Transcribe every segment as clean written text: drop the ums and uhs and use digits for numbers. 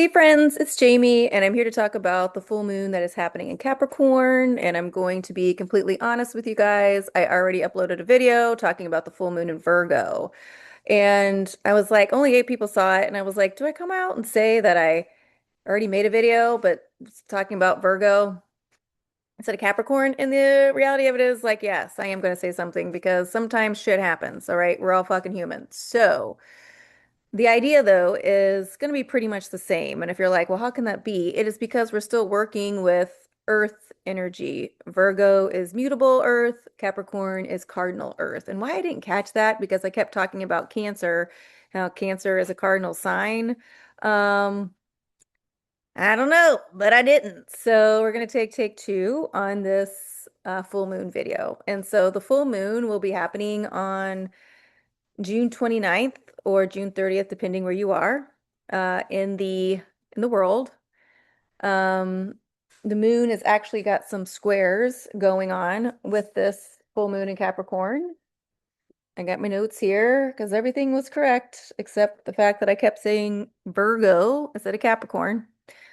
Hey friends, it's Jamie, and I'm here to talk about the full moon that is happening in Capricorn. And I'm going to be completely honest with you guys. I already uploaded a video talking about the full moon in Virgo. And I was like, only 8 people saw it. And I was like, do I come out and say that I already made a video, but was talking about Virgo instead of Capricorn? And the reality of it is, like, yes, I am going to say something because sometimes shit happens. All right. We're all fucking humans. So. The idea, though, is going to be pretty much the same. And if you're like, well, how can that be? It is because we're still working with Earth energy. Virgo is mutable Earth, Capricorn is cardinal Earth. And why I didn't catch that, because I kept talking about Cancer, how Cancer is a cardinal sign. Um, I don't know, but I didn't. So we're going to take two on this full moon video. And so the full moon will be happening on June 29th or June 30th, depending where you are in the world. Um, the moon has actually got some squares going on with this full moon in Capricorn. I got my notes here because everything was correct except the fact that I kept saying Virgo instead of Capricorn.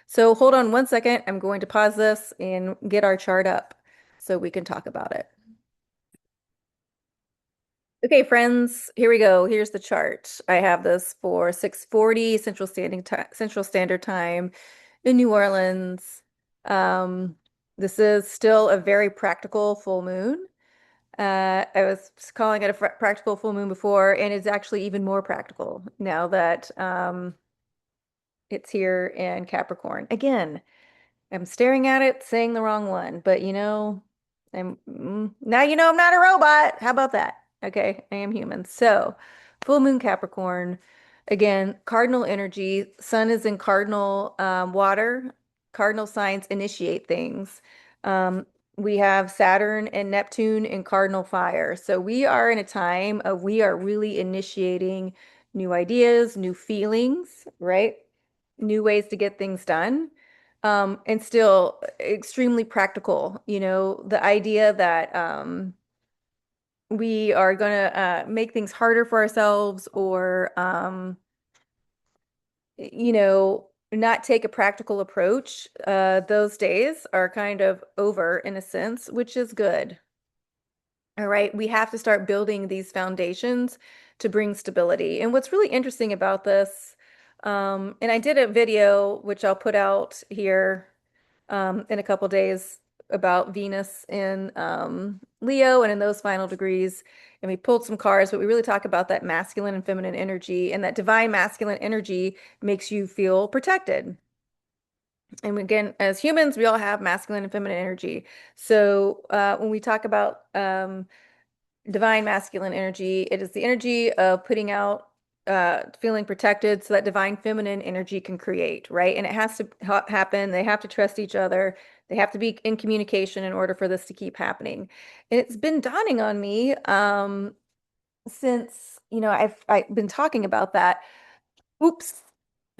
So hold on one second. I'm going to pause this and get our chart up so we can talk about it. Okay, friends, here we go. Here's the chart. I have this for 6:40 Central Standard Time in New Orleans. Um, this is still a very practical full moon. I was calling it a practical full moon before, and it's actually even more practical now that it's here in Capricorn. Again, I'm staring at it, saying the wrong one, but now I'm not a robot. How about that? Okay, I am human. So, full moon Capricorn, again, cardinal energy. Sun is in cardinal water. Cardinal signs initiate things. Um, we have Saturn and Neptune in cardinal fire. So we are in a time of we are really initiating new ideas, new feelings, right? New ways to get things done and still extremely practical. The idea that we are going to make things harder for ourselves or, not take a practical approach, those days are kind of over in a sense, which is good. All right, we have to start building these foundations to bring stability. And what's really interesting about this, and I did a video which I'll put out here in a couple days about Venus in Leo and in those final degrees. And we pulled some cards, but we really talk about that masculine and feminine energy, and that divine masculine energy makes you feel protected. And again, as humans, we all have masculine and feminine energy. So when we talk about divine masculine energy, it is the energy of putting out, feeling protected so that divine feminine energy can create, right? And it has to happen. They have to trust each other. They have to be in communication in order for this to keep happening. And it's been dawning on me since, I've been talking about that. Oops.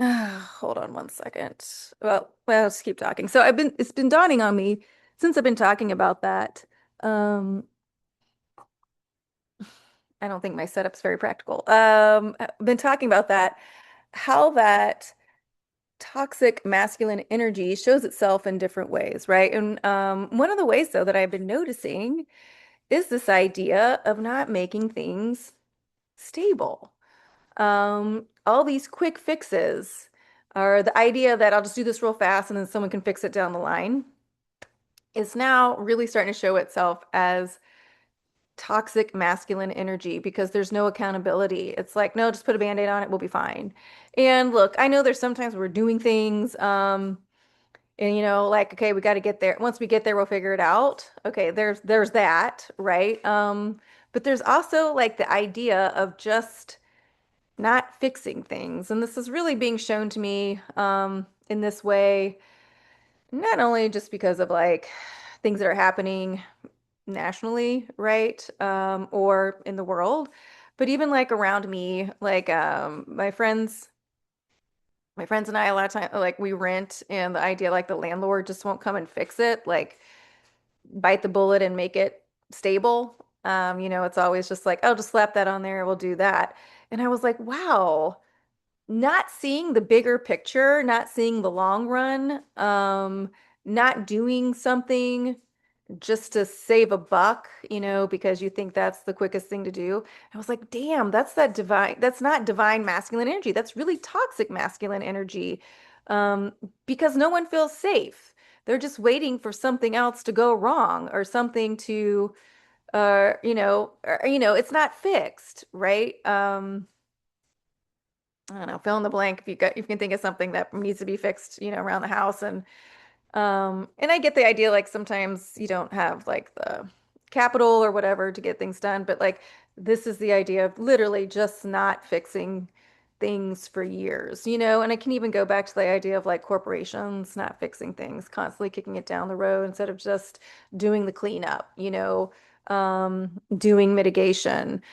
Hold on one second. Well, let's keep talking. So it's been dawning on me since I've been talking about that. Um, I don't think my setup's very practical. I've been talking about that, how that toxic masculine energy shows itself in different ways, right? And one of the ways, though, that I've been noticing is this idea of not making things stable. All these quick fixes are the idea that I'll just do this real fast and then someone can fix it down the line is now really starting to show itself as toxic masculine energy because there's no accountability. It's like, no, just put a band-aid on it, we'll be fine. And look, I know there's sometimes we're doing things, and like, okay, we got to get there. Once we get there, we'll figure it out. Okay, there's that, right? But there's also like the idea of just not fixing things. And this is really being shown to me in this way, not only just because of like things that are happening nationally, right? Or in the world, but even like around me, like my friends and I a lot of time like we rent and the idea like the landlord just won't come and fix it, like bite the bullet and make it stable. It's always just like, oh, just slap that on there, we'll do that. And I was like, wow. not seeing the bigger picture, not seeing the long run, not doing something just to save a buck, because you think that's the quickest thing to do. I was like, damn, that's not divine masculine energy. That's really toxic masculine energy. Because no one feels safe. They're just waiting for something else to go wrong or something to, it's not fixed, right? I don't know, fill in the blank if you can think of something that needs to be fixed, around the house. And I get the idea, like sometimes you don't have like the capital or whatever to get things done, but like this is the idea of literally just not fixing things for years, and I can even go back to the idea of like corporations not fixing things, constantly kicking it down the road instead of just doing the cleanup, doing mitigation,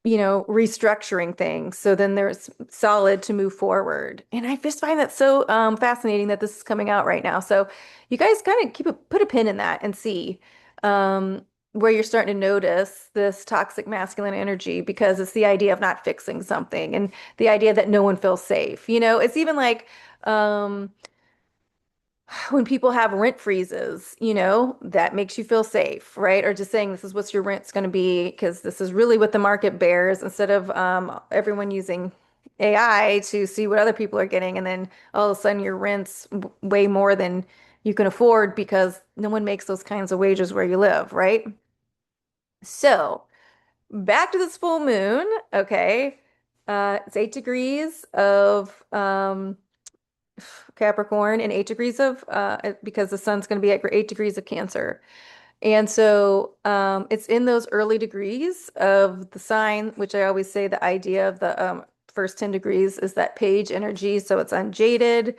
restructuring things. So then there's solid to move forward. And I just find that so fascinating that this is coming out right now. So you guys kind of put a pin in that and see um, where you're starting to notice this toxic masculine energy because it's the idea of not fixing something and the idea that no one feels safe. It's even like when people have rent freezes, that makes you feel safe, right? Or just saying this is what your rent's going to be because this is really what the market bears instead of everyone using AI to see what other people are getting. And then all of a sudden your rent's way more than you can afford because no one makes those kinds of wages where you live, right? So back to this full moon. Okay. It's 8 degrees of Capricorn and 8 degrees of because the sun's going to be at 8 degrees of Cancer. And so it's in those early degrees of the sign, which I always say the idea of the first 10 degrees is that page energy. So it's unjaded.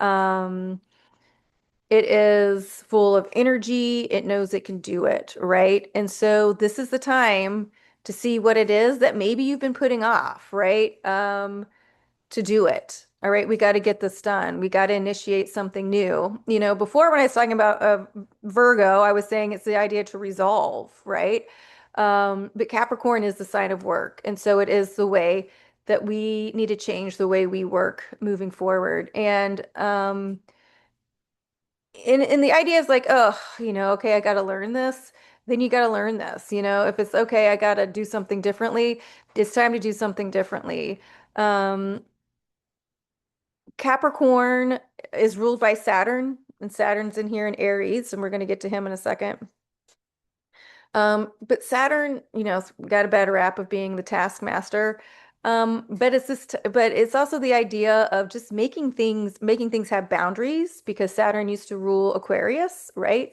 Um, it is full of energy. It knows it can do it, right? And so this is the time to see what it is that maybe you've been putting off, right? To do it. All right, we got to get this done. We got to initiate something new. Before when I was talking about Virgo, I was saying it's the idea to resolve, right? But Capricorn is the sign of work. And so it is the way that we need to change the way we work moving forward. And the idea is like, oh, okay, I got to learn this. Then you got to learn this. If it's okay, I got to do something differently. It's time to do something differently. Um, Capricorn is ruled by Saturn, and Saturn's in here in Aries, and we're going to get to him in a second. But Saturn, got a bad rap of being the taskmaster. But it's also the idea of just making things have boundaries because Saturn used to rule Aquarius, right?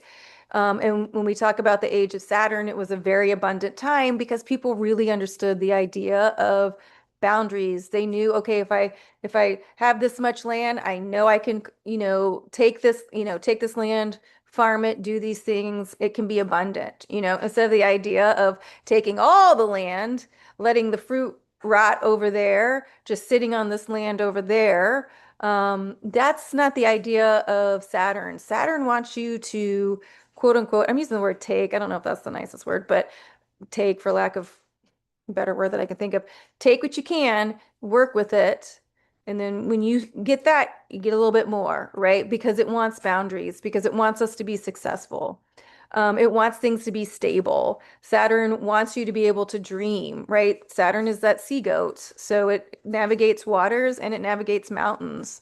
And when we talk about the age of Saturn, it was a very abundant time because people really understood the idea of boundaries. They knew, okay, if I have this much land, I know I can, take this land, farm it, do these things. It can be abundant, instead of the idea of taking all the land, letting the fruit rot over there, just sitting on this land over there. That's not the idea of Saturn. Saturn wants you to, quote unquote, I'm using the word take. I don't know if that's the nicest word, but take, for lack of a better word that I can think of, take what you can, work with it. And then when you get that, you get a little bit more, right? Because it wants boundaries, because it wants us to be successful. It wants things to be stable. Saturn wants you to be able to dream, right? Saturn is that sea goat. So it navigates waters and it navigates mountains.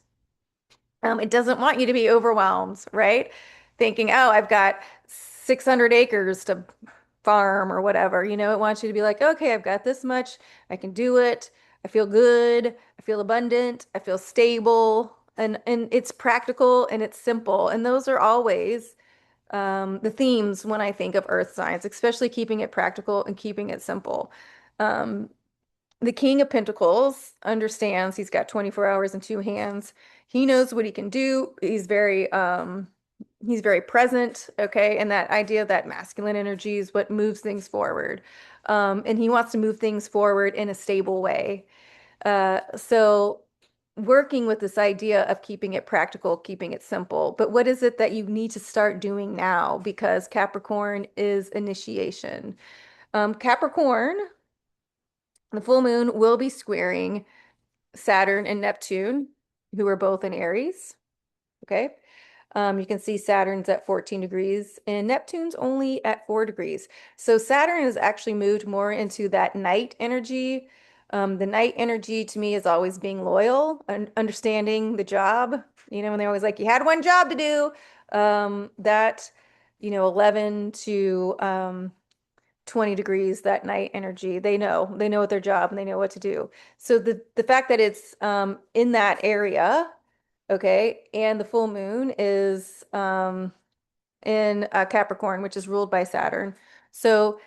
It doesn't want you to be overwhelmed, right? Thinking, oh, I've got 600 acres to farm or whatever. It wants you to be like, okay, I've got this much. I can do it. I feel good. I feel abundant. I feel stable. And it's practical and it's simple. And those are always the themes when I think of earth signs, especially keeping it practical and keeping it simple. Um, the King of Pentacles understands he's got 24 hours and two hands. He knows what he can do. He's very present, okay? And that idea that masculine energy is what moves things forward. And he wants to move things forward in a stable way. So working with this idea of keeping it practical, keeping it simple. But what is it that you need to start doing now? Because Capricorn is initiation. Capricorn, the full moon will be squaring Saturn and Neptune, who are both in Aries. Okay. You can see Saturn's at 14 degrees and Neptune's only at 4 degrees. So Saturn has actually moved more into that night energy. The night energy to me is always being loyal and understanding the job. When they're always like, you had one job to do. That, 11 to 20 degrees, that night energy, they know what their job and they know what to do. So the fact that it's in that area. Okay, and the full moon is in Capricorn, which is ruled by Saturn. So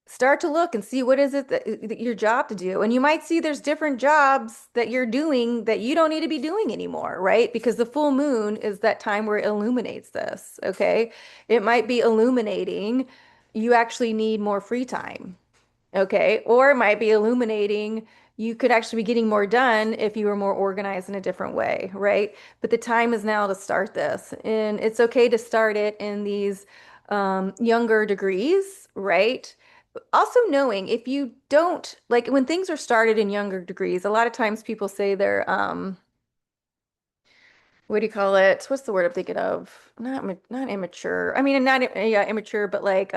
start to look and see what is it that your job to do. And you might see there's different jobs that you're doing that you don't need to be doing anymore, right? Because the full moon is that time where it illuminates this. Okay, it might be illuminating. You actually need more free time. Okay. Or it might be illuminating. You could actually be getting more done if you were more organized in a different way, right? But the time is now to start this. And it's okay to start it in these younger degrees, right? Also knowing if you don't, like when things are started in younger degrees, a lot of times people say they're, what do you call it? What's the word I'm thinking of? Not immature. I mean, not, yeah, immature, but like,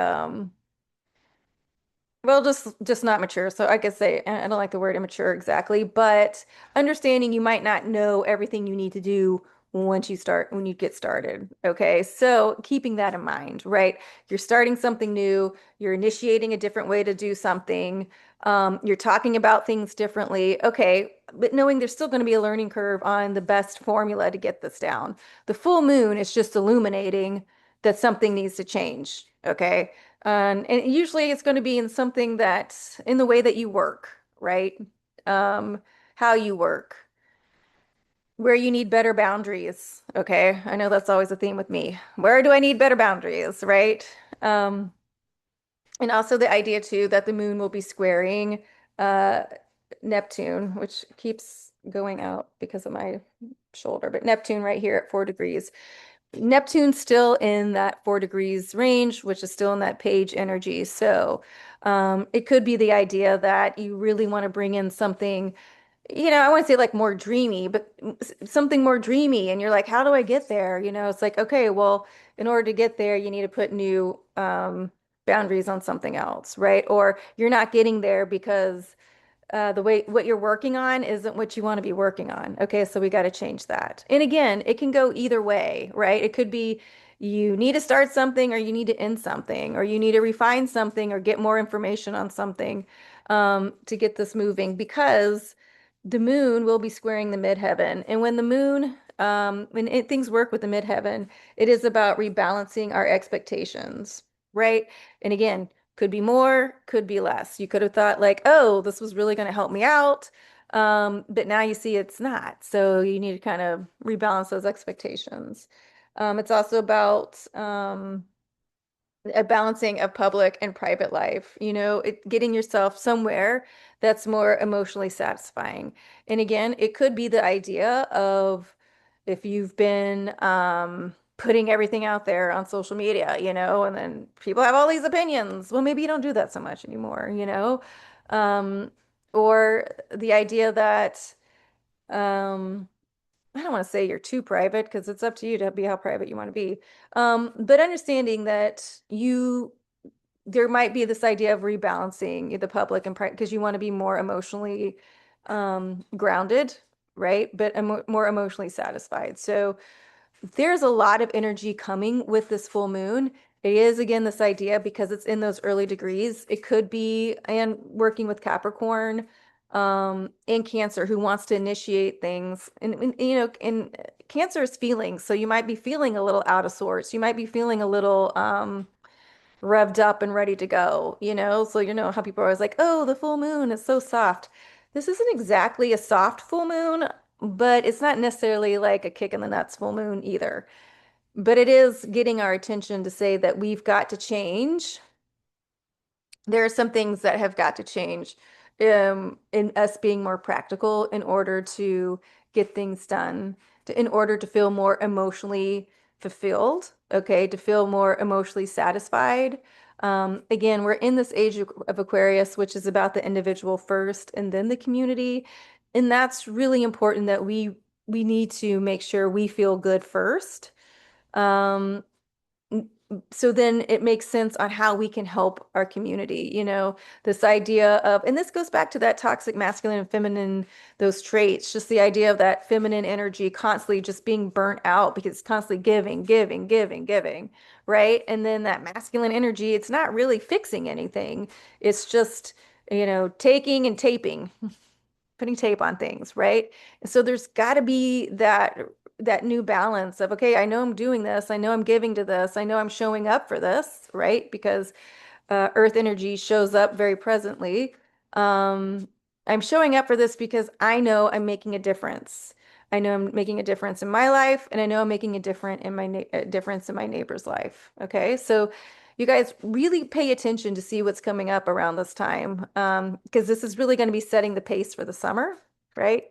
well, just not mature. So I guess I don't like the word immature exactly, but understanding you might not know everything you need to do when you get started. Okay. So keeping that in mind, right? You're starting something new, you're initiating a different way to do something, you're talking about things differently. Okay. But knowing there's still going to be a learning curve on the best formula to get this down. The full moon is just illuminating that something needs to change. Okay. And usually it's going to be in something that's in the way that you work, right? Um, how you work, where you need better boundaries. Okay. I know that's always a theme with me. Where do I need better boundaries, right? Um, and also the idea too that the moon will be squaring uh, Neptune, which keeps going out because of my shoulder, but Neptune right here at 4 degrees. Neptune's still in that 4 degrees range, which is still in that page energy. So it could be the idea that you really want to bring in something, I want to say like more dreamy, but something more dreamy. And you're like, how do I get there? It's like, okay, well, in order to get there, you need to put new boundaries on something else, right? Or you're not getting there because the way what you're working on isn't what you want to be working on. Okay, so we got to change that. And again, it can go either way, right? It could be you need to start something or you need to end something or you need to refine something or get more information on something to get this moving because the moon will be squaring the midheaven. And when the moon, things work with the midheaven, it is about rebalancing our expectations, right? And again, could be more, could be less. You could have thought like, oh, this was really going to help me out. But now you see it's not. So you need to kind of rebalance those expectations. It's also about a balancing of public and private life, getting yourself somewhere that's more emotionally satisfying. And again, it could be the idea of if you've been putting everything out there on social media, and then people have all these opinions. Well, maybe you don't do that so much anymore. Um, or the idea that um, I don't want to say you're too private because it's up to you to be how private you want to be. But understanding that there might be this idea of rebalancing the public and private because you want to be more emotionally grounded, right? But more emotionally satisfied. So there's a lot of energy coming with this full moon. It is again this idea because it's in those early degrees. It could be and working with Capricorn and Cancer who wants to initiate things. And Cancer is feelings. So you might be feeling a little out of sorts. You might be feeling a little revved up and ready to go, So how people are always like, oh, the full moon is so soft. This isn't exactly a soft full moon, but it's not necessarily like a kick in the nuts full moon either. But it is getting our attention to say that we've got to change. There are some things that have got to change in us being more practical in order to get things done, in order to feel more emotionally fulfilled, okay, to feel more emotionally satisfied. Again, we're in this age of Aquarius, which is about the individual first and then the community. And that's really important that we need to make sure we feel good first. Um, so then it makes sense on how we can help our community. This idea of, and this goes back to that toxic masculine and feminine, those traits, just the idea of that feminine energy constantly just being burnt out because it's constantly giving, giving, giving, giving, right? And then that masculine energy, it's not really fixing anything. It's just, taking and taping, putting tape on things, right? And so there's got to be that new balance of, okay, I know I'm doing this, I know I'm giving to this, I know I'm showing up for this, right? Because earth energy shows up very presently. Um, I'm showing up for this because I know I'm making a difference. I know I'm making a difference in my life, and I know I'm making a difference in my neighbor's life. Okay, so you guys really pay attention to see what's coming up around this time, because this is really going to be setting the pace for the summer, right?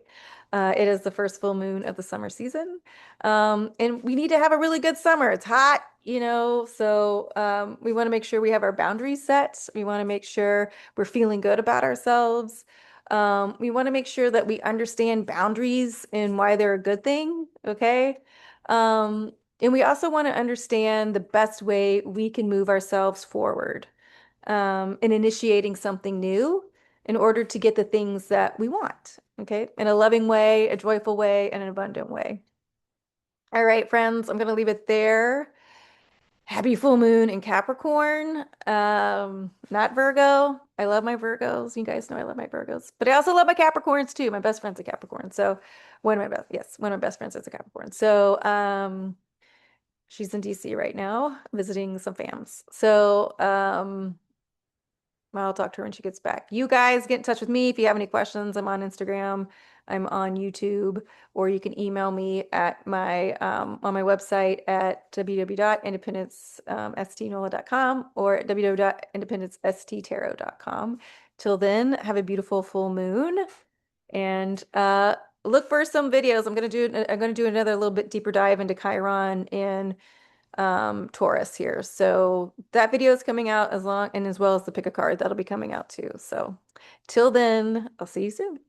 It is the first full moon of the summer season. And we need to have a really good summer. It's hot, so we want to make sure we have our boundaries set. We want to make sure we're feeling good about ourselves. We want to make sure that we understand boundaries and why they're a good thing, okay? And we also want to understand the best way we can move ourselves forward in initiating something new in order to get the things that we want, okay? In a loving way, a joyful way, and an abundant way. All right, friends, I'm going to leave it there. Happy full moon in Capricorn, not Virgo. I love my Virgos. You guys know I love my Virgos, but I also love my Capricorns too. My best friend's a Capricorn. So one of my best friends is a Capricorn. So, she's in DC right now visiting some fams. So, I'll talk to her when she gets back. You guys get in touch with me if you have any questions. I'm on Instagram. I'm on YouTube, or you can email me at my on my website at www.independencestnola.com or at www.independencesttarot.com. Till then, have a beautiful full moon and look for some videos. I'm gonna do another little bit deeper dive into Chiron and Taurus here. So that video is coming out as well as the pick a card that'll be coming out too. So till then, I'll see you soon.